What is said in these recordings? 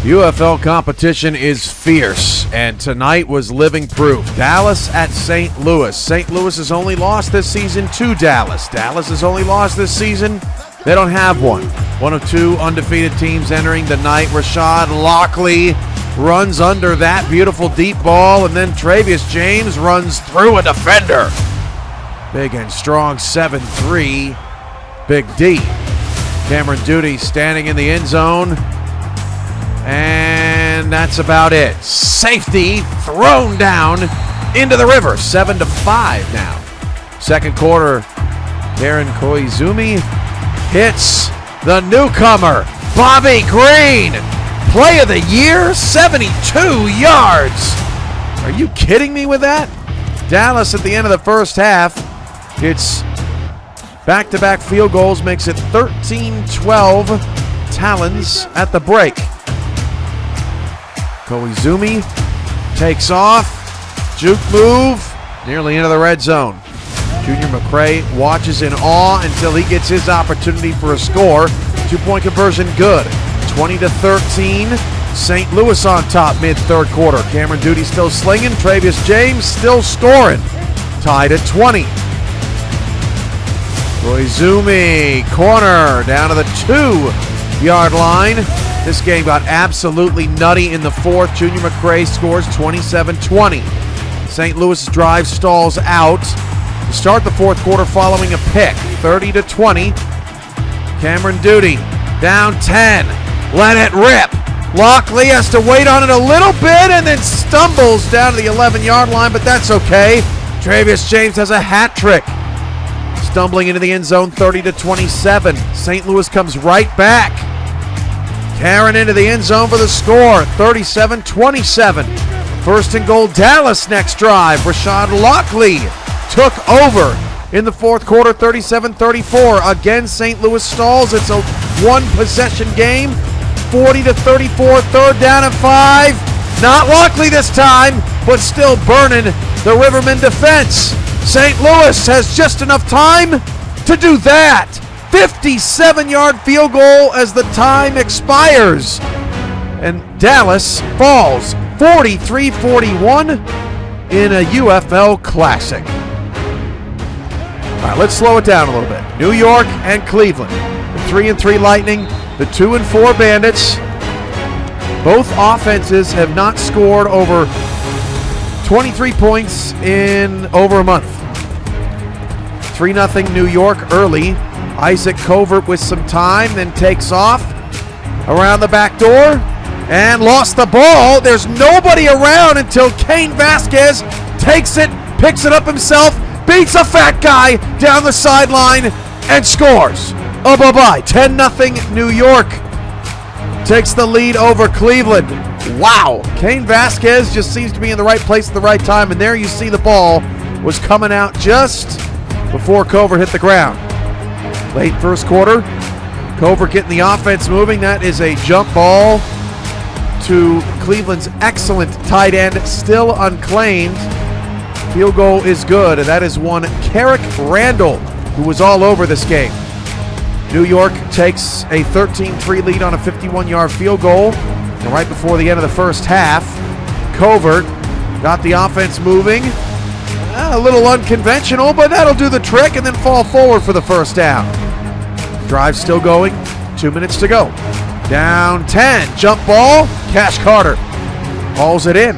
UFL competition is fierce, and tonight was living proof. Dallas at St. Louis. St. Louis has only lost this season to Dallas. Dallas has only lost this season. They don't have one. One of two undefeated teams entering the night. Rashad Lockley runs under that beautiful deep ball, and then Travius James runs through a defender. Big and strong 7'3", Big D. Cameron Duty standing in the end zone. And that's about it. Safety thrown down into the river. 7-5 now. Second quarter, Karen Koizumi hits the newcomer, Bobby Green. Play of the year, 72 yards. Are you kidding me with that? Dallas at the end of the first half hits back-to-back field goals, makes it 13-12. Talons at the break. Koizumi takes off, juke move, nearly into the red zone. Junior McCray watches in awe until he gets his opportunity for a score. Two-point conversion good. 20-13, St. Louis on top mid-third quarter. Cameron Duty still slinging, Travius James still scoring. Tied at 20. Koizumi, corner, down to the 2-yard line. This game got absolutely nutty in the fourth. Junior McCray scores 27-20. St. Louis' drive stalls out to start the fourth quarter following a pick. 30-20. Cameron Duty down 10. Let it rip. Lockley has to wait on it a little bit and then stumbles down to the 11-yard line, but that's okay. Travius James has a hat trick. Stumbling into the end zone, 30-27. St. Louis comes right back. Karen into the end zone for the score, 37-27. First and goal, Dallas next drive. Rashad Lockley took over in the fourth quarter, 37-34. Again, St. Louis stalls. It's a one-possession game, 40-34, third down and 5. Not Lockley this time, but still burning the Rivermen defense. St. Louis has just enough time to do that. 57-yard field goal as the time expires. And Dallas falls 43-41 in a UFL Classic. All right, let's slow it down a little bit. New York and Cleveland. The 3-3 Lightning, the 2-4 Bandits. Both offenses have not scored over 23 points in over a month. 3-0 New York early. Isaac Covert with some time, then takes off around the back door and lost the ball. There's nobody around until Cain Vasquez takes it, picks it up himself, beats a fat guy down the sideline and scores. Oh, bye-bye. 10-0 New York takes the lead over Cleveland. Wow. Cain Vasquez just seems to be in the right place at the right time, and there you see the ball was coming out just before Covert hit the ground. Late first quarter, Covert getting the offense moving. That is a jump ball to Cleveland's excellent tight end, still unclaimed. Field goal is good, and that is one Carrick Randall, who was all over this game. New York takes a 13-3 lead on a 51-yard field goal. And right before the end of the first half, Covert got the offense moving. A little unconventional, but that'll do the trick, and then fall forward for the first down. Drive still going, 2 minutes to go. Down 10, jump ball, Cash Carter hauls it in.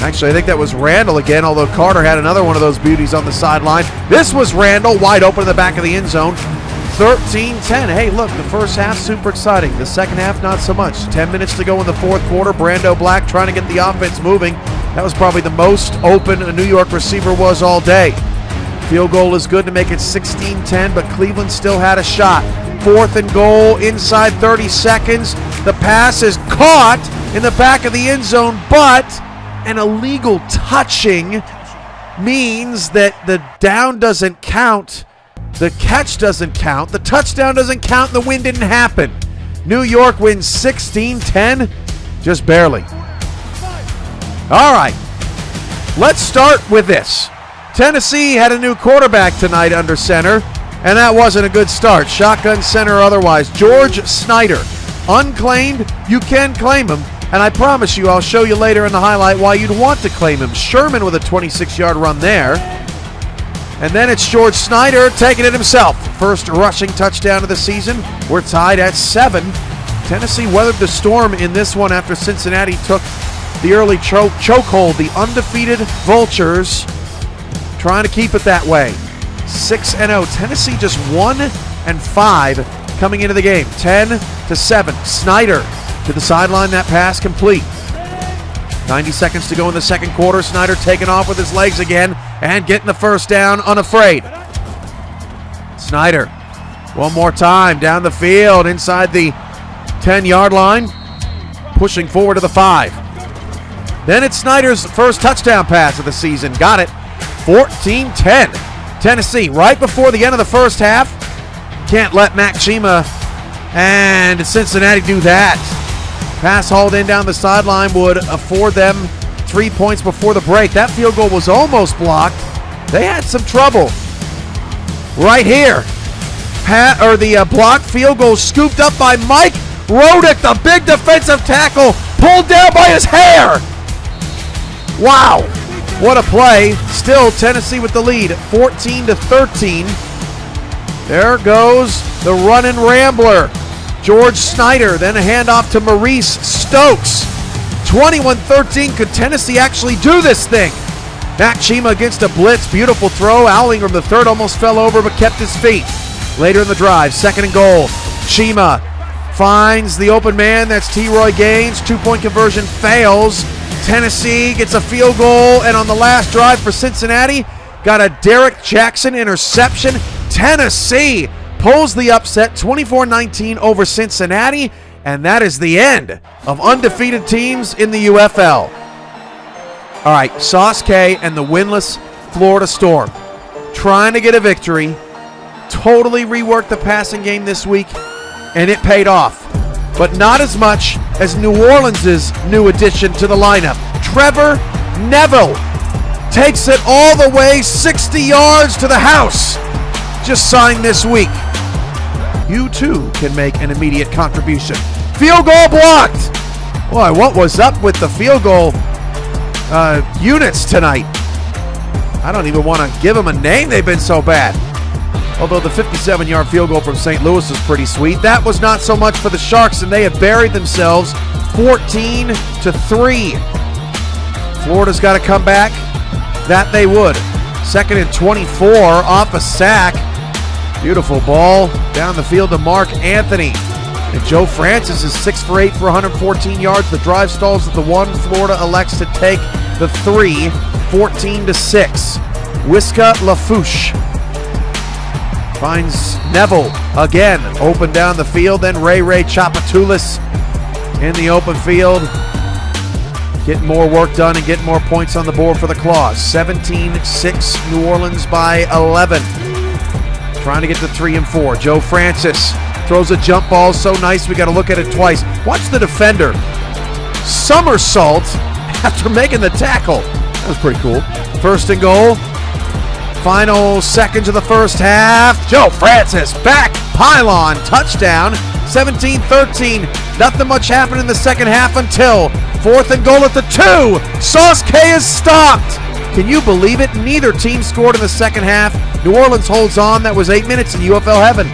Actually, I think that was Randall again, although Carter had another one of those beauties on the sideline. This was Randall, wide open in the back of the end zone. 13-10. Hey, look, the first half, super exciting. The second half, not so much. 10 minutes to go in the fourth quarter. Brando Black trying to get the offense moving. That was probably the most open a New York receiver was all day. Field goal is good to make it 16-10, but Cleveland still had a shot. Fourth and goal, inside 30 seconds. The pass is caught in the back of the end zone, but an illegal touching means that the down doesn't count. The catch doesn't count. The touchdown doesn't count. The win didn't happen. New York wins 16-10, just barely. All right, let's start with this. Tennessee had a new quarterback tonight under center, and that wasn't a good start. Shotgun center or otherwise. George Snyder unclaimed, you can claim him. And I promise you, I'll show you later in the highlight why you'd want to claim him. Sherman with a 26-yard run there. And then it's George Snyder taking it himself. First rushing touchdown of the season. We're tied at 7. Tennessee weathered the storm in this one after Cincinnati took the early chokehold. The undefeated Vultures trying to keep it that way. 6-0. Tennessee just 1-5 coming into the game. 10-7. Snyder to the sideline. That pass complete. 90 seconds to go in the second quarter. Snyder taking off with his legs again and getting the first down unafraid. Snyder one more time down the field inside the 10-yard line, pushing forward to the 5. Then it's Snyder's first touchdown pass of the season. Got it. 14-10. Tennessee right before the end of the first half. Can't let Mac Chima and Cincinnati do that. Pass hauled in down the sideline would afford them 3 points before the break. That field goal was almost blocked. They had some trouble. Right here. The blocked field goal scooped up by Mike Rodick, the big defensive tackle, pulled down by his hair. Wow. What a play. Still Tennessee with the lead, 14-13. There goes the running rambler, George Snyder. Then a handoff to Maurice Stokes. 21-13. Could Tennessee actually do this thing? Mac Chima against a blitz. Beautiful throw. Allingham, the third, almost fell over but kept his feet. Later in the drive, 2nd and goal. Chima finds the open man. That's T-Roy Gaines. 2-point conversion fails. Tennessee gets a field goal, and on the last drive for Cincinnati, got a Derek Jackson interception. Tennessee pulls the upset 24-19 over Cincinnati, and that is the end of undefeated teams in the UFL. All right, Sauce K and the winless Florida Storm trying to get a victory. Totally reworked the passing game this week, and it paid off. But not as much as New Orleans' new addition to the lineup. Trevor Neville takes it all the way 60 yards to the house. Just signed this week. You too can make an immediate contribution. Field goal blocked. Boy, what was up with the field goal units tonight? I don't even want to give them a name. They've been so bad. Although the 57-yard field goal from St. Louis was pretty sweet. That was not so much for the Sharks, and they have buried themselves 14-3. Florida's got to come back. That they would. 2nd and 24 off a sack. Beautiful ball down the field to Mark Anthony. And Joe Francis is 6 for 8 for 114 yards. The drive stalls at the 1. Florida elects to take the 3, 14-6. Wiska Lafouche finds Neville again, open down the field. Then Ray Chapatulis in the open field, getting more work done and getting more points on the board for the Claws. 17-6, New Orleans by 11. Trying to get to 3 and 4. Joe Francis throws a jump ball so nice we got to look at it twice. Watch the defender somersault after making the tackle. That was pretty cool. 1st and goal. Final seconds of the first half. Joe Francis back, pylon, touchdown, 17-13. Nothing much happened in the second half until 4th and goal at the 2. Sauce K is stopped. Can you believe it? Neither team scored in the second half. New Orleans holds on. That was 8 minutes in UFL heaven.